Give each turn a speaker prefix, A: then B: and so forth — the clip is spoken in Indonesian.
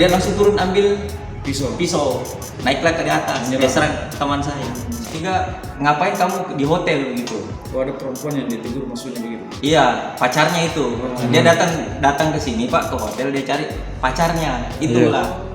A: Dia langsung turun ambil
B: Pisau.
A: pisau, naiklah ke atas, dia serang teman saya. Tiga, ngapain kamu di hotel gitu?
B: Oh, ada perempuan yang ditegur maksudnya begitu.
A: Iya, pacarnya itu. Dia datang ke sini Pak, ke hotel, dia cari pacarnya. Itulah